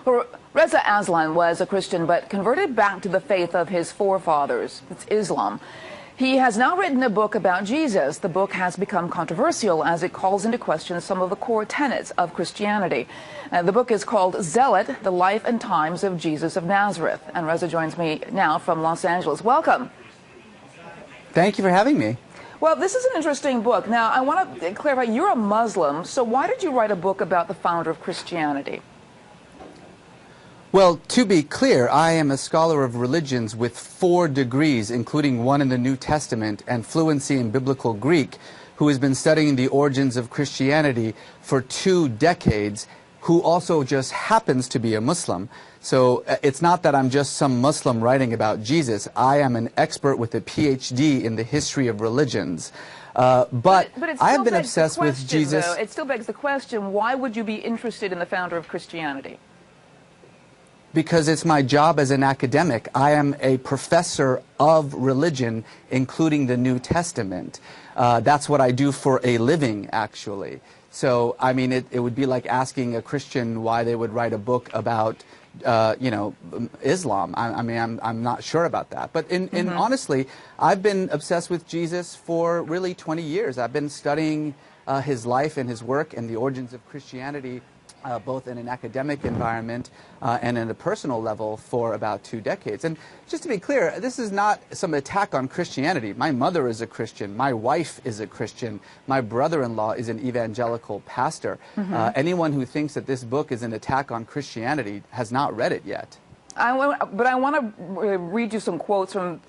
Well, Reza Aslan was a Christian but converted back to the faith of his forefathers. It's Islam. He has now written a book about Jesus. The book has become controversial as it calls into question some of the core tenets of Christianity. The book is called Zealot, The Life and Times of Jesus of Nazareth. And Reza joins me now from Los Angeles. Welcome. Thank you for having me. Well, this is an interesting book. Now, I want to clarify, you're a Muslim, so why did you write a book about the founder of Christianity? Well, to be clear, I am a scholar of religions with 4 degrees, including one in the New Testament and fluency in Biblical Greek, who has been studying the origins of Christianity for 2 decades, who also just happens to be a Muslim. So it's not that I'm just some Muslim writing about Jesus. I am an expert with a PhD in the history of religions. But I have been obsessed with Jesus. Though, it still begs the question, why would you be interested in the founder of Christianity? Because it's my job as an academic. I am a professor of religion, including the New Testament. That's what I do for a living, actually. So, I mean, it would be like asking a Christian why they would write a book about, Islam. I'm not sure about that. But honestly, I've been obsessed with Jesus for really 20 years. I've been studying his life and his work and the origins of Christianity both in an academic environment and in a personal level for about 2 decades. And just to be clear, this is not some attack on Christianity. My mother is a Christian. My wife is a Christian. My brother-in-law is an evangelical pastor. Anyone who thinks that this book is an attack on Christianity has not read it yet. But I want to read you some quotes from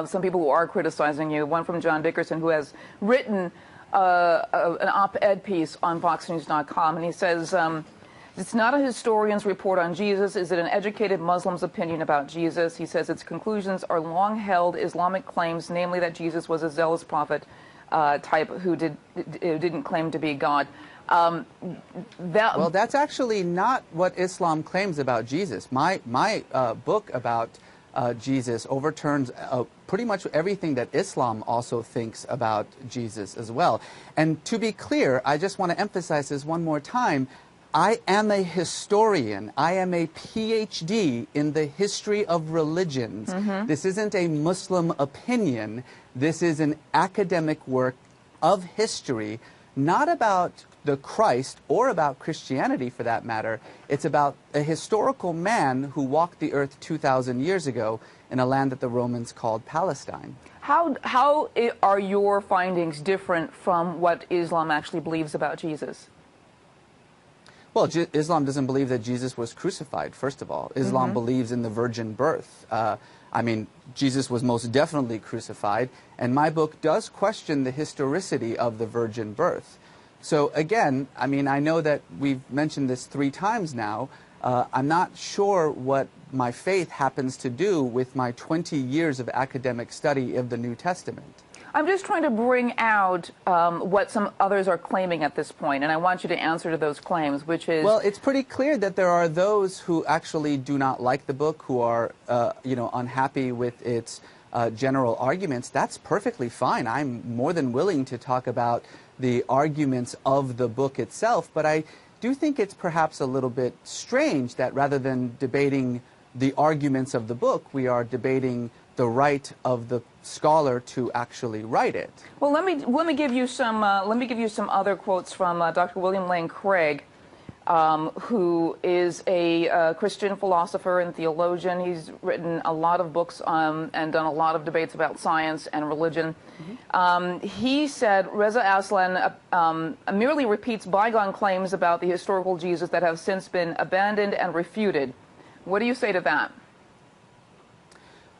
some people who are criticizing you. One from John Dickerson, who has written an op-ed piece on foxnews.com, and he says, it's not a historian's report on Jesus. Is it an educated Muslim's opinion about Jesus? He says its conclusions are long-held Islamic claims, namely that Jesus was a zealous prophet type who didn't claim to be God. Well, that's actually not what Islam claims about Jesus. My book about Jesus overturns pretty much everything that Islam also thinks about Jesus as well. And to be clear, I just want to emphasize this one more time. I am a historian. I am a PhD in the history of religions. This isn't a Muslim opinion. This is an academic work of history, not about the Christ or about Christianity for that matter. It's about a historical man who walked the earth 2,000 years ago in a land that the Romans called Palestine. How are your findings different from what Islam actually believes about Jesus? Well, Islam doesn't believe that Jesus was crucified, first of all. Islam believes in the virgin birth. I mean, Jesus was most definitely crucified, and my book does question the historicity of the virgin birth. So again, I mean, I know that we've mentioned this 3 times now. I'm not sure what my faith happens to do with my 20 years of academic study of the New Testament. I'm just trying to bring out what some others are claiming at this point, and I want you to answer to those claims, which is... Well, it's pretty clear that there are those who actually do not like the book, who are, unhappy with its general arguments. That's perfectly fine. I'm more than willing to talk about the arguments of the book itself, but I do think it's perhaps a little bit strange that rather than debating the arguments of the book, we are debating the right of the scholar to actually write it. Well, let me give you some other quotes from Dr. William Lane Craig, who is a Christian philosopher and theologian. He's written a lot of books and done a lot of debates about science and religion. He said Reza Aslan merely repeats bygone claims about the historical Jesus that have since been abandoned and refuted. What do you say to that?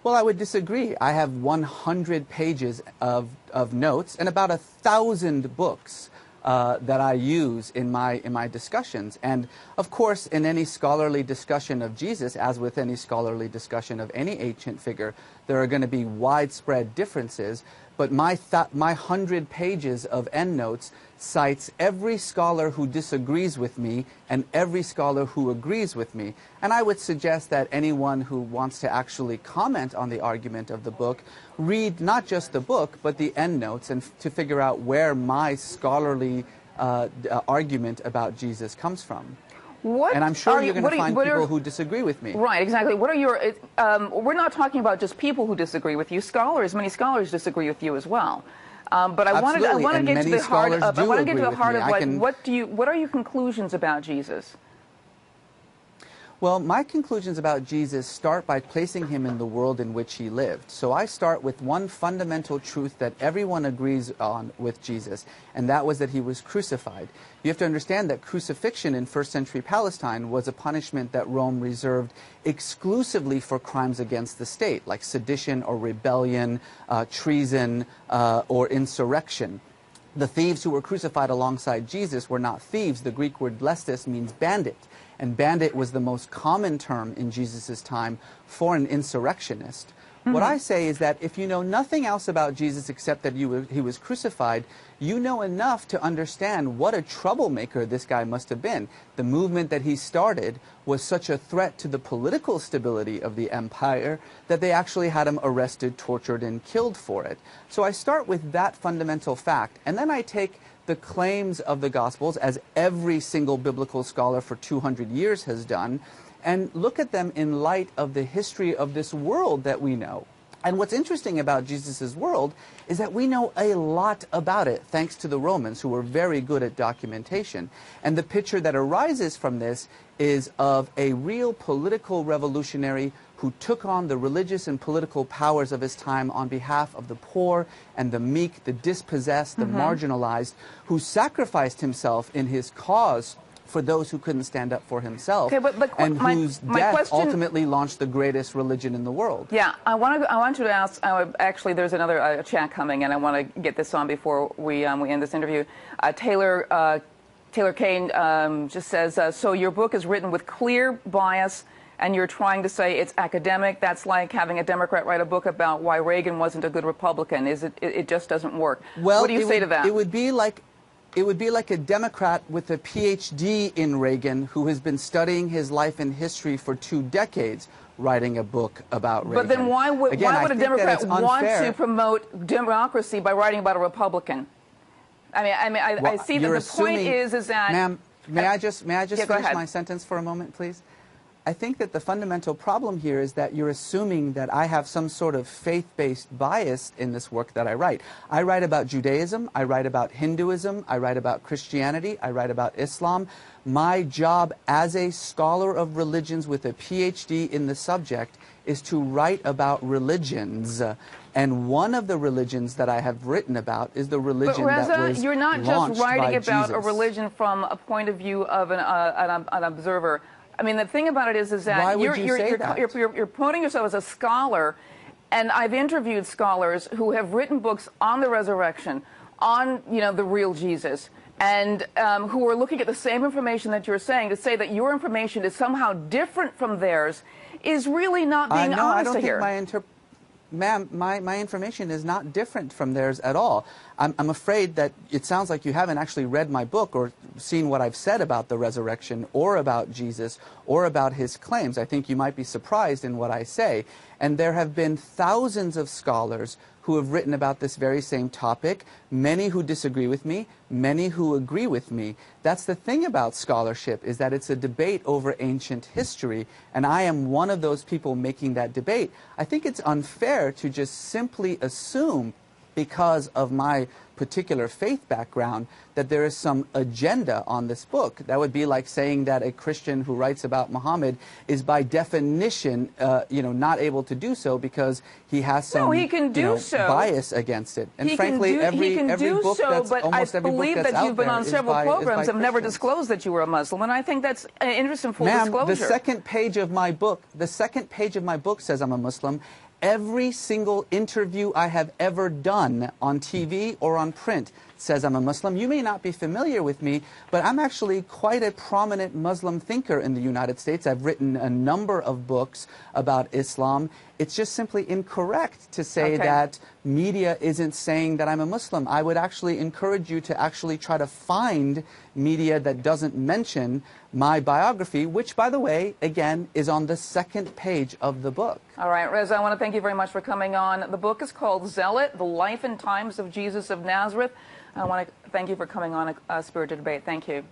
Well, I would disagree. I have 100 pages of notes and about 1,000 books that I use in my discussions. And of course, in any scholarly discussion of Jesus, as with any scholarly discussion of any ancient figure, there are going to be widespread differences. But my 100 pages of endnotes cites every scholar who disagrees with me and every scholar who agrees with me. And I would suggest that anyone who wants to actually comment on the argument of the book read not just the book, but the endnotes, and to figure out where my scholarly argument about Jesus comes from. And I'm sure you're going to find people who disagree with me. Right, exactly. What are your... we're not talking about just people who disagree with you. Scholars, many scholars disagree with you as well. But I want to get to the heart of... I want to get to the heart of, like, what are your conclusions about Jesus? Well, my conclusions about Jesus start by placing him in the world in which he lived. So I start with one fundamental truth that everyone agrees on with Jesus, and that was that he was crucified. You have to understand that crucifixion in first century Palestine was a punishment that Rome reserved exclusively for crimes against the state, like sedition or rebellion, treason, or insurrection. The thieves who were crucified alongside Jesus were not thieves. The Greek word lestes means bandit. And bandit was the most common term in Jesus' time for an insurrectionist. What I say is that if you know nothing else about Jesus except that he was crucified, you know enough to understand what a troublemaker this guy must have been. The movement that he started was such a threat to the political stability of the empire that they actually had him arrested, tortured, and killed for it. So I start with that fundamental fact, and then I take the claims of the Gospels, as every single biblical scholar for 200 years has done, and look at them in light of the history of this world that we know. And what's interesting about Jesus' world is that we know a lot about it, thanks to the Romans, who were very good at documentation. And the picture that arises from this is of a real political revolutionary who took on the religious and political powers of his time on behalf of the poor and the meek, the dispossessed, the marginalized, who sacrificed himself in his cause for those who couldn't stand up for himself, and whose death ultimately launched the greatest religion in the world. Yeah, I want you to ask, actually there's another chat coming, and I want to get this on before we end this interview. Taylor Kane just says, so your book is written with clear bias, and you're trying to say it's academic. That's like having a Democrat write a book about why Reagan wasn't a good Republican. It just doesn't work. Well, what do you say to that? It would be like a Democrat with a PhD in Reagan who has been studying his life and history for 2 decades writing a book about Reagan. But then why would a Democrat want to promote democracy by writing about a Republican? I see that the point is that... Ma'am, may I just finish my sentence for a moment, please? I think that the fundamental problem here is that you're assuming that I have some sort of faith-based bias in this work that I write. I write about Judaism, I write about Hinduism, I write about Christianity, I write about Islam. My job as a scholar of religions with a PhD in the subject is to write about religions. And one of the religions that I have written about is the religion that was launched by Jesus. You're not just writing about a religion from a point of view of an observer. I mean, the thing about it is that you're promoting yourself as a scholar, and I've interviewed scholars who have written books on the resurrection, on the real Jesus, and who are looking at the same information that you're saying. To say that your information is somehow different from theirs is really not being honest here. Ma'am, my information is not different from theirs at all. I'm afraid that it sounds like you haven't actually read my book or seen what I've said about the resurrection or about Jesus or about his claims. I think you might be surprised in what I say. And there have been thousands of scholars who have written about this very same topic, many who disagree with me, many who agree with me. That's the thing about scholarship, is that it's a debate over ancient history, and I am one of those people making that debate. I think it's unfair to just simply assume, because of my particular faith background, that there is some agenda on this book. That would be like saying that a Christian who writes about Muhammad is by definition, not able to do so because he has some bias against it. And frankly, every book that's almost every book that's out there is by... But I believe that you've been on several programs and never disclosed that you were a Muslim, and I think that's an interesting full disclosure. Ma'am, the second page of my book says I'm a Muslim. Every single interview I have ever done on TV or on print says I'm a Muslim. You may not be familiar with me, but I'm actually quite a prominent Muslim thinker in the United States. I've written a number of books about Islam. It's just simply incorrect to say that media isn't saying that I'm a Muslim. I would actually encourage you to actually try to find media that doesn't mention my biography, which, by the way, again, is on the second page of the book. All right, Reza, I want to thank you very much for coming on. The book is called Zealot, The Life and Times of Jesus of Nazareth. I want to thank you for coming on a Spirited Debate. Thank you.